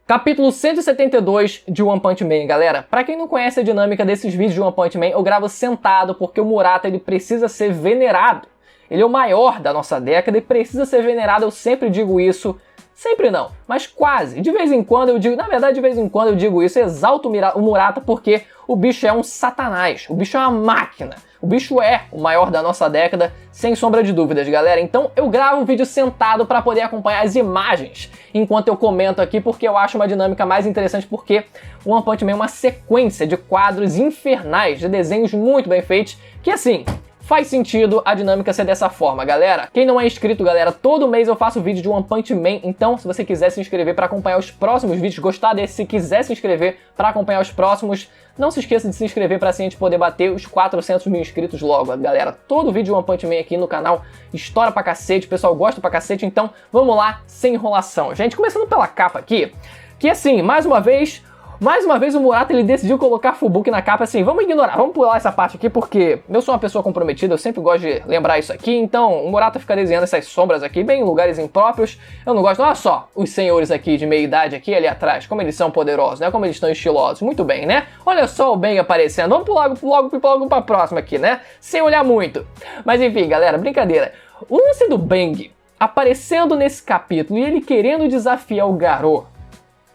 Capítulo 172 de One Punch Man, galera. Pra quem não conhece a dinâmica desses vídeos de One Punch Man, eu gravo sentado porque o Murata ele precisa ser venerado. Ele é o maior da nossa década e precisa ser venerado, eu sempre digo isso. Sempre não, mas quase. De vez em quando eu digo, na verdade de vez em quando eu digo isso, exalto o Murata porque o bicho é um satanás, o bicho é uma máquina. O bicho é o maior da nossa década, sem sombra de dúvidas, galera. Então eu gravo um vídeo sentado para poder acompanhar as imagens enquanto eu comento aqui, porque eu acho uma dinâmica mais interessante, porque o One Punch Man é uma sequência de quadros infernais, de desenhos muito bem feitos, que assim, faz sentido a dinâmica ser dessa forma, galera. Quem não é inscrito, galera, todo mês eu faço vídeo de One Punch Man, então se você quiser se inscrever para acompanhar os próximos vídeos, gostar desse, se quiser se inscrever para acompanhar os próximos, não se esqueça de se inscrever para assim a gente poder bater os 400 mil inscritos logo, galera. Todo vídeo de One Punch Man aqui no canal estoura pra cacete, o pessoal gosta pra cacete, então vamos lá, sem enrolação. Gente, começando pela capa aqui, que assim, mais uma vez o Murata ele decidiu colocar Fubuki na capa, assim, vamos ignorar, vamos pular essa parte aqui porque eu sou uma pessoa comprometida, eu sempre gosto de lembrar isso aqui, então o Murata fica desenhando essas sombras aqui bem em lugares impróprios, eu não gosto, olha só, os senhores aqui de meia idade aqui ali atrás, como eles são poderosos, né, como eles estão estilosos, muito bem, né, olha só o Bang aparecendo, vamos pular logo pra próxima aqui, né, sem olhar muito, mas enfim, galera, brincadeira, o lance do Bang aparecendo nesse capítulo e ele querendo desafiar o Garou.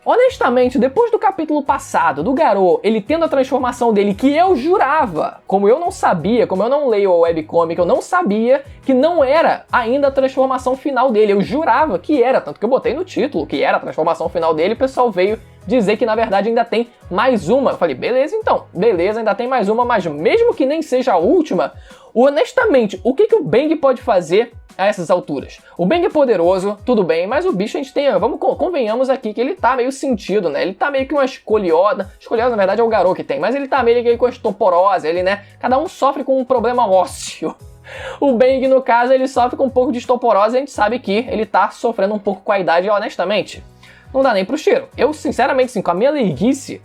Honestamente, depois do capítulo passado, do Garou, ele tendo a transformação dele, que eu jurava, como eu não sabia, como eu não leio a webcomic, eu não sabia que não era ainda a transformação final dele. Eu jurava que era, tanto que eu botei no título que era a transformação final dele e o pessoal veio dizer que na verdade ainda tem mais uma. Eu falei, beleza então, beleza, ainda tem mais uma, mas mesmo que nem seja a última, honestamente, o que o Bang pode fazer a essas alturas? O Bang é poderoso, tudo bem, mas o bicho a gente tem, convenhamos aqui que ele tá meio sentido, né? Ele tá meio que uma escoliose na verdade é o Garou que tem, mas ele tá meio que com osteoporose, ele, né? Cada um sofre com um problema ósseo. O Bang, no caso, ele sofre com um pouco de osteoporose e a gente sabe que ele tá sofrendo um pouco com a idade, e honestamente, não dá nem pro cheiro. Eu, sinceramente, sim, com a minha leiguice,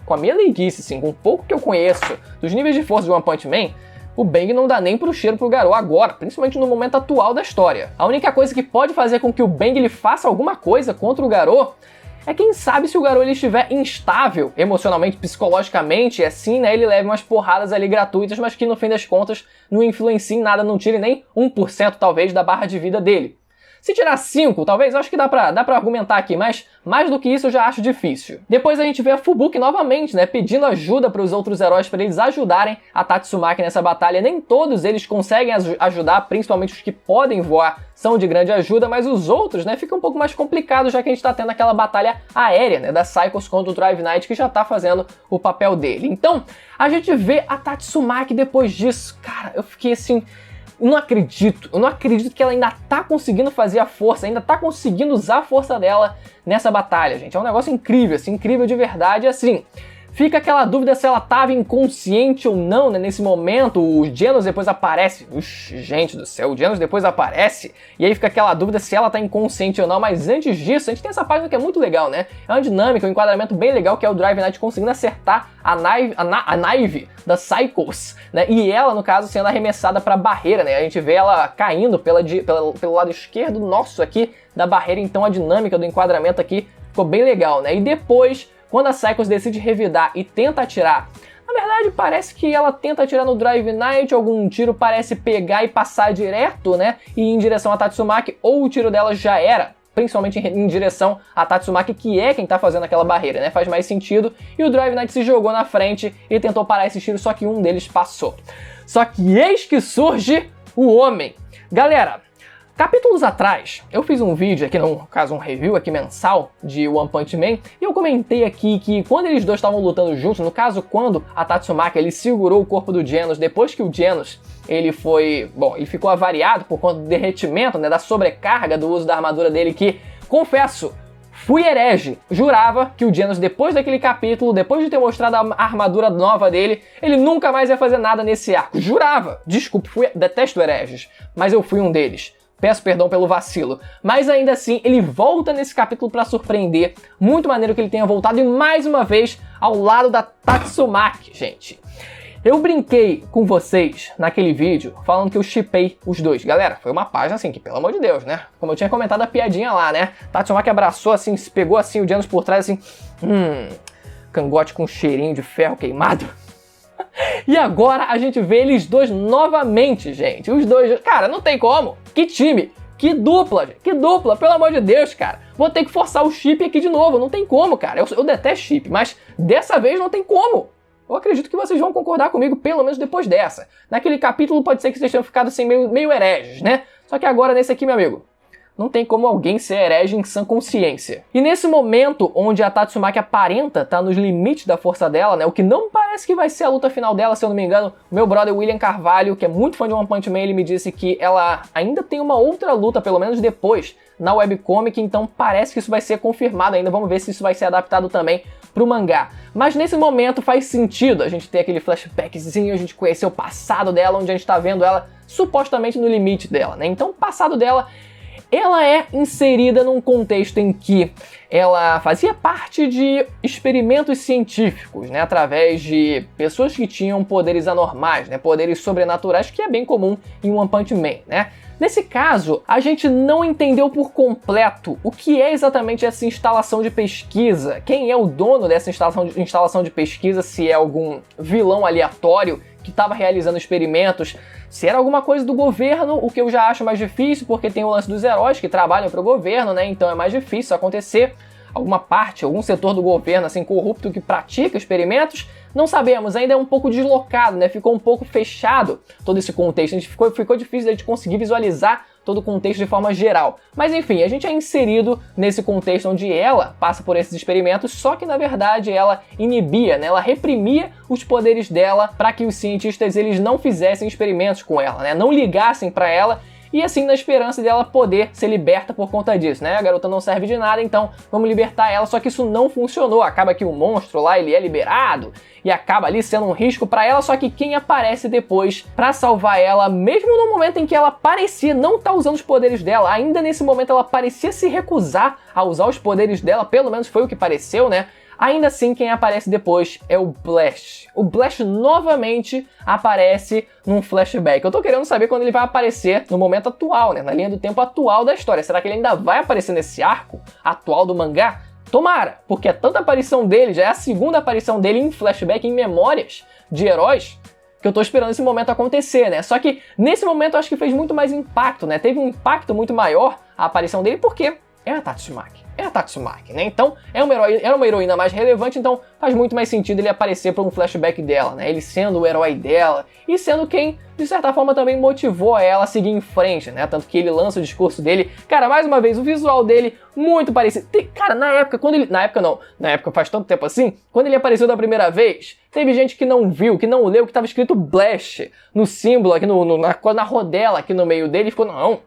sim, com o pouco que eu conheço dos níveis de força de One Punch Man, o Bang não dá nem pro cheiro pro Garou agora, principalmente no momento atual da história. A única coisa que pode fazer com que o Bang ele faça alguma coisa contra o Garou é quem sabe se o Garou ele estiver instável emocionalmente, psicologicamente, e assim, né, ele leva umas porradas ali gratuitas, mas que no fim das contas não influencia em nada, não tire nem 1% talvez da barra de vida dele. Se tirar 5, talvez, eu acho que dá pra argumentar aqui, mas mais do que isso eu já acho difícil. Depois a gente vê a Fubuki novamente, né, pedindo ajuda para os outros heróis para eles ajudarem a Tatsumaki nessa batalha. Nem todos eles conseguem ajudar, principalmente os que podem voar são de grande ajuda, mas os outros, né, fica um pouco mais complicado, já que a gente tá tendo aquela batalha aérea, né, da Psychos contra o Drive Knight, que já tá fazendo o papel dele. Então, a gente vê a Tatsumaki depois disso. Cara, eu fiquei assim, eu não acredito que ela ainda tá conseguindo fazer a força, ainda tá conseguindo usar a força dela nessa batalha, gente. É um negócio incrível, assim, incrível de verdade, assim. Fica aquela dúvida se ela estava inconsciente ou não, né, nesse momento. O Genos depois aparece. Gente do céu, o Genos depois aparece. E aí fica aquela dúvida se ela está inconsciente ou não. Mas antes disso, a gente tem essa página que é muito legal, né? É uma dinâmica, um enquadramento bem legal, que é o Drive Knight conseguindo acertar a Naive da Psychos, né? E ela, no caso, sendo arremessada para a barreira, né? A gente vê ela caindo pelo lado esquerdo nosso aqui da barreira. Então a dinâmica do enquadramento aqui ficou bem legal, né? E depois, quando a Psychos decide revidar e tenta atirar, na verdade parece que ela tenta atirar no Drive Knight, algum tiro parece pegar e passar direto, né, e ir em direção a Tatsumaki, ou o tiro dela já era, principalmente em direção a Tatsumaki, que é quem tá fazendo aquela barreira, né, faz mais sentido, e o Drive Knight se jogou na frente e tentou parar esse tiro, só que um deles passou. Só que eis que surge o homem. Galera, capítulos atrás, eu fiz um vídeo aqui, no caso um review aqui mensal de One Punch Man, e eu comentei aqui que quando eles dois estavam lutando juntos, no caso quando a Tatsumaki ele segurou o corpo do Genos, depois que o Genos ele ficou avariado por conta do derretimento, né, da sobrecarga do uso da armadura dele, que, confesso, fui herege, jurava que o Genos, depois daquele capítulo, depois de ter mostrado a armadura nova dele, ele nunca mais ia fazer nada nesse arco, jurava, desculpe, detesto hereges, mas eu fui um deles. Peço perdão pelo vacilo. Mas ainda assim, ele volta nesse capítulo pra surpreender. Muito maneiro que ele tenha voltado e mais uma vez ao lado da Tatsumaki, gente. Eu brinquei com vocês naquele vídeo falando que eu shippei os dois. Galera, foi uma página assim que, pelo amor de Deus, né? Como eu tinha comentado a piadinha lá, né? Tatsumaki abraçou assim, se pegou assim o Janus por trás assim. Cangote com cheirinho de ferro queimado. E agora a gente vê eles dois novamente, gente. Os dois, cara, não tem como. Que time. Que dupla, gente. Que dupla, pelo amor de Deus, cara. Vou ter que forçar o chip aqui de novo. Não tem como, cara. Eu detesto chip, mas dessa vez não tem como. Eu acredito que vocês vão concordar comigo, pelo menos depois dessa. Naquele capítulo pode ser que vocês tenham ficado assim meio hereges, né? Só que agora nesse aqui, meu amigo, não tem como alguém ser herege em sã consciência. E nesse momento onde a Tatsumaki aparenta estar nos limites da força dela, né? O que não parece que vai ser a luta final dela, se eu não me engano. O meu brother William Carvalho, que é muito fã de One Punch Man, ele me disse que ela ainda tem uma outra luta, pelo menos depois, na webcomic, então parece que isso vai ser confirmado ainda. Vamos ver se isso vai ser adaptado também pro mangá. Mas nesse momento faz sentido a gente ter aquele flashbackzinho, a gente conhecer o passado dela, onde a gente tá vendo ela supostamente no limite dela, né? Então o passado dela, ela é inserida num contexto em que ela fazia parte de experimentos científicos, né, através de pessoas que tinham poderes anormais, né, poderes sobrenaturais, que é bem comum em One Punch Man, né? Nesse caso, a gente não entendeu por completo o que é exatamente essa instalação de pesquisa, quem é o dono dessa instalação de pesquisa, se é algum vilão aleatório que estava realizando experimentos, se era alguma coisa do governo, o que eu já acho mais difícil, porque tem o lance dos heróis que trabalham para o governo, né? Então é mais difícil acontecer. Alguma parte, algum setor do governo assim corrupto que pratica experimentos, não sabemos, ainda é um pouco deslocado, né? Ficou um pouco fechado todo esse contexto, a gente ficou difícil de a gente conseguir visualizar todo o contexto de forma geral. Mas enfim, a gente é inserido nesse contexto onde ela passa por esses experimentos, só que na verdade ela inibia, né? Ela reprimia os poderes dela para que os cientistas eles não fizessem experimentos com ela, né? Não ligassem para ela. E assim, na esperança dela poder ser liberta por conta disso, né? A garota não serve de nada, então vamos libertar ela. Só que isso não funcionou. Acaba que o monstro lá, ele é liberado e acaba ali sendo um risco pra ela. Só que quem aparece depois pra salvar ela, mesmo no momento em que ela parecia não estar usando os poderes dela, ainda nesse momento ela parecia se recusar a usar os poderes dela, pelo menos foi o que pareceu, né? Ainda assim, quem aparece depois é o Blast. O Blast novamente aparece num flashback. Eu tô querendo saber quando ele vai aparecer no momento atual, né? Na linha do tempo atual da história. Será que ele ainda vai aparecer nesse arco atual do mangá? Tomara, porque é tanta aparição dele, já é a segunda aparição dele em flashback, em memórias de heróis, que eu tô esperando esse momento acontecer, né? Só que nesse momento eu acho que fez muito mais impacto, né? Teve um impacto muito maior a aparição dele, porque é a Tatsumaki. É a Tatsumaki, né? Então, era uma heroína mais relevante, então faz muito mais sentido ele aparecer para um flashback dela, né? Ele sendo o herói dela e sendo quem, de certa forma, também motivou ela a seguir em frente, né? Tanto que ele lança o discurso dele. Cara, mais uma vez, o visual dele muito parecido. Cara, na época, quando ele... Na época faz tanto tempo assim, quando ele apareceu da primeira vez, teve gente que não viu, que não leu, que tava escrito Blast no símbolo aqui, na rodela aqui no meio dele, e ficou, não...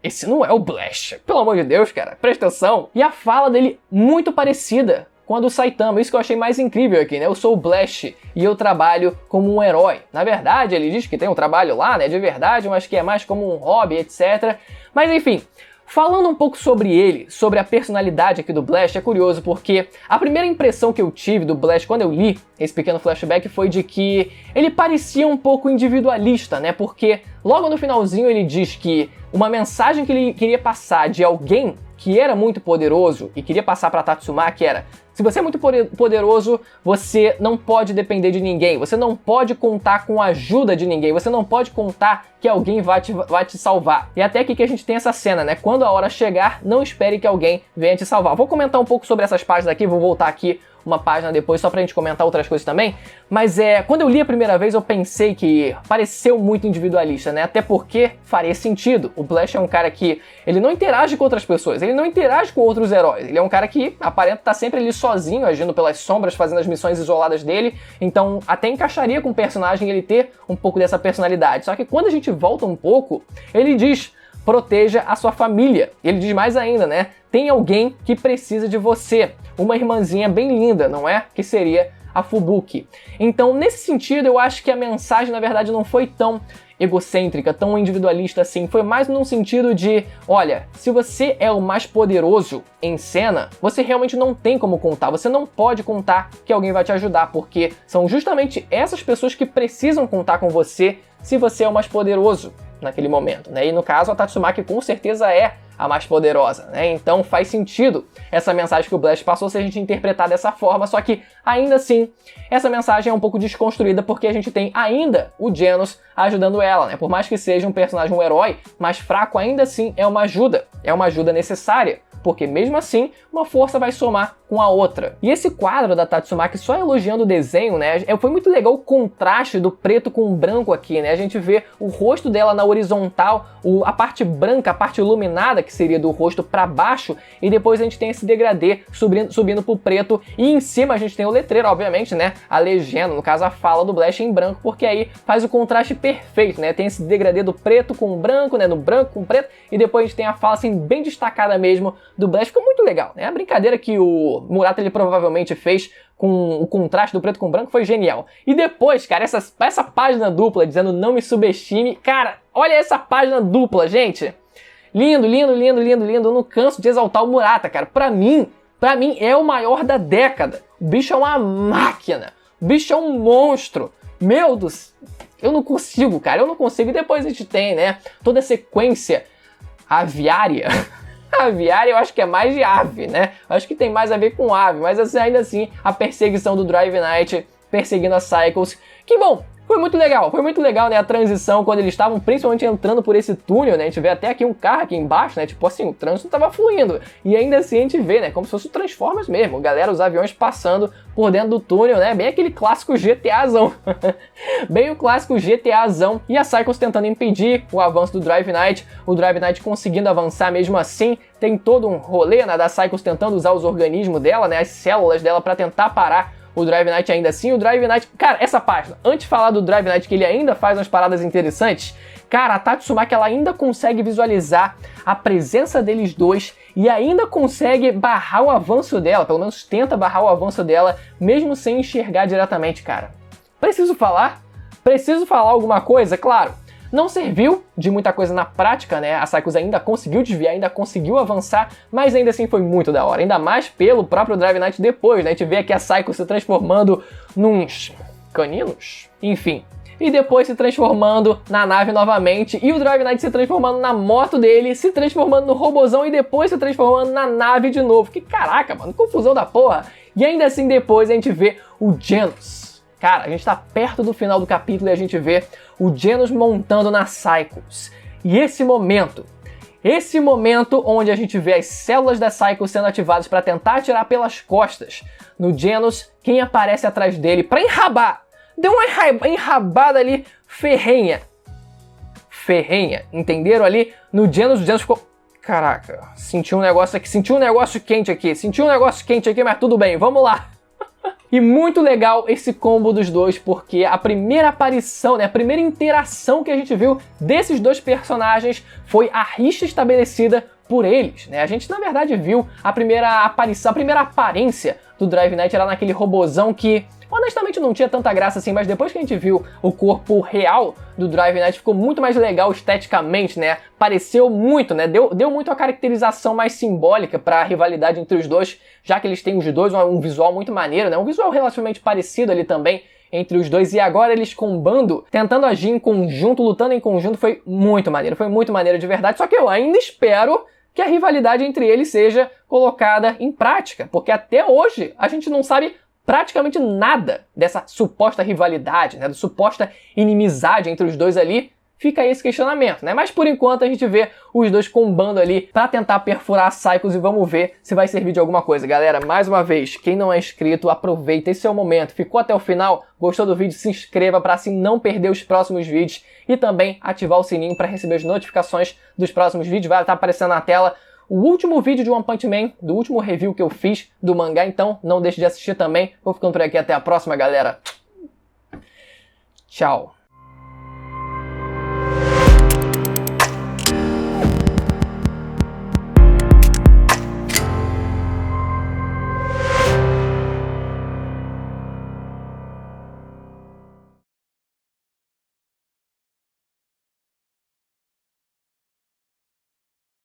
Esse não é o Blast. Pelo amor de Deus, cara. Presta atenção. E a fala dele muito parecida com a do Saitama. Isso que eu achei mais incrível aqui, né? Eu sou o Blast e eu trabalho como um herói. Na verdade, ele diz que tem um trabalho lá, né? De verdade, mas que é mais como um hobby, etc. Mas enfim... Falando um pouco sobre ele, sobre a personalidade aqui do Blast, é curioso porque a primeira impressão que eu tive do Blast quando eu li esse pequeno flashback foi de que ele parecia um pouco individualista, né? Porque logo no finalzinho ele diz que uma mensagem que ele queria passar de alguém que era muito poderoso e queria passar para Tatsumaki era: se você é muito poderoso, você não pode depender de ninguém, você não pode contar com a ajuda de ninguém, você não pode contar que alguém vai te salvar. E até aqui que a gente tem essa cena, né? Quando a hora chegar, não espere que alguém venha te salvar. Vou comentar um pouco sobre essas páginas aqui, vou voltar aqui uma página depois só pra gente comentar outras coisas também, mas quando eu li a primeira vez eu pensei que pareceu muito individualista, né? Até porque faria sentido. O Blast é um cara que ele não interage com outras pessoas, ele não interage com outros heróis, ele é um cara que aparenta estar sempre ali sozinho, agindo pelas sombras, fazendo as missões isoladas dele, então até encaixaria com o personagem ele ter um pouco dessa personalidade. Só que quando a gente volta um pouco, ele diz: proteja a sua família. Ele diz mais ainda, né? Tem alguém que precisa de você. Uma irmãzinha bem linda, não é? Que seria a Fubuki. Então, nesse sentido, eu acho que a mensagem, na verdade, não foi tão egocêntrica, tão individualista assim. Foi mais num sentido de, olha, se você é o mais poderoso em cena, você realmente não tem como contar, você não pode contar que alguém vai te ajudar, porque são justamente essas pessoas que precisam contar com você se você é o mais poderoso naquele momento, né? E no caso, a Tatsumaki com certeza é a mais poderosa, né? Então faz sentido essa mensagem que o Blast passou se a gente interpretar dessa forma, só que ainda assim, essa mensagem é um pouco desconstruída porque a gente tem ainda o Genos ajudando ela, né? Por mais que seja um personagem, um herói mais fraco, ainda assim é uma ajuda necessária. Porque mesmo assim, uma força vai somar com a outra. E esse quadro da Tatsumaki só elogiando o desenho, né? Foi muito legal o contraste do preto com o branco aqui, né? A gente vê o rosto dela na horizontal, a parte branca, a parte iluminada que seria do rosto para baixo, e depois a gente tem esse degradê subindo pro preto, e em cima a gente tem o letreiro, obviamente, né? A legenda, no caso a fala do Blast em branco, porque aí faz o contraste perfeito, né? Tem esse degradê do preto com o branco, né? No branco com o preto, e depois a gente tem a fala assim bem destacada mesmo do Blast. Ficou muito legal, né? A brincadeira que o Murata ele provavelmente fez com o contraste do preto com o branco foi genial. E depois, cara, essa página dupla dizendo não me subestime, cara, olha essa página dupla, gente. Lindo, lindo, lindo, lindo, lindo. Eu não canso de exaltar o Murata, cara. Pra mim é o maior da década. O bicho é uma máquina. O bicho é um monstro. Meu Deus, eu não consigo, cara. Eu não consigo. E depois a gente tem, né, toda a sequência aviária. Aviária eu acho que é mais de ave, né? Eu acho que tem mais a ver com ave, mas assim, ainda assim, a perseguição do Drive Knight perseguindo a Cycles. Que bom! Foi muito legal, né, a transição quando eles estavam principalmente entrando por esse túnel, né, a gente vê até aqui um carro aqui embaixo, né, tipo assim, o trânsito tava fluindo, e ainda assim a gente vê, né, como se fosse o Transformers mesmo, galera, os aviões passando por dentro do túnel, né, bem aquele clássico GTAzão, bem o clássico GTAzão, e a Cycles tentando impedir o avanço do Drive Knight, o Drive Knight conseguindo avançar mesmo assim, tem todo um rolê, né, da Cycles tentando usar os organismos dela, né, as células dela pra tentar parar o Drive Knight ainda assim. O Drive Knight, cara, essa página, antes de falar do Drive Knight, que ele ainda faz umas paradas interessantes, cara, a Tatsumaki, ela ainda consegue visualizar a presença deles dois e ainda consegue barrar o avanço dela, pelo menos tenta barrar o avanço dela, mesmo sem enxergar diretamente, cara. Preciso falar alguma coisa? Claro, não serviu de muita coisa na prática, né? A Cycles ainda conseguiu desviar, ainda conseguiu avançar, mas ainda assim foi muito da hora. Ainda mais pelo próprio Drive Knight depois, né? A gente vê aqui a Cycles se transformando nos caninos, enfim. E depois se transformando na nave novamente, e o Drive Knight se transformando na moto dele, se transformando no robozão e depois se transformando na nave de novo. Que caraca, mano, confusão da porra. E ainda assim depois a gente vê o Genos. Cara, a gente tá perto do final do capítulo e a gente vê o Genos montando na Cycles. E esse momento onde a gente vê as células da Cycles sendo ativadas para tentar atirar pelas costas no Genos, quem aparece atrás dele para enrabar? Deu uma enrabada ali ferrenha, entenderam ali? No Genos, o Genos ficou... Caraca, senti um negócio quente aqui, mas tudo bem, vamos lá. E muito legal esse combo dos dois, porque a primeira aparição, né, a primeira interação que a gente viu desses dois personagens foi a rixa estabelecida por eles, né? A gente, na verdade, viu a primeira aparição, a primeira aparência do Drive Knight era naquele robozão que, honestamente, não tinha tanta graça assim, mas depois que a gente viu o corpo real do Drive Knight, ficou muito mais legal esteticamente, né? Pareceu muito, né? Deu muito a caracterização mais simbólica para a rivalidade entre os dois, já que eles têm os dois um visual muito maneiro, né? Um visual relativamente parecido ali também entre os dois, e agora eles combando, tentando agir em conjunto, lutando em conjunto, foi muito maneiro de verdade, só que eu ainda espero que a rivalidade entre eles seja colocada em prática, porque até hoje a gente não sabe praticamente nada dessa suposta rivalidade, né, da suposta inimizade entre os dois ali. Fica aí esse questionamento, né? Mas por enquanto a gente vê os dois combando ali pra tentar perfurar a Cycles e vamos ver se vai servir de alguma coisa. Galera, mais uma vez, quem não é inscrito, aproveita, esse é o momento. Ficou até o final? Gostou do vídeo? Se inscreva pra assim não perder os próximos vídeos e também ativar o sininho pra receber as notificações dos próximos vídeos. Vai estar aparecendo na tela o último vídeo de One Punch Man, do último review que eu fiz do mangá, então não deixe de assistir também. Vou ficando por aqui, até a próxima, galera. Tchau.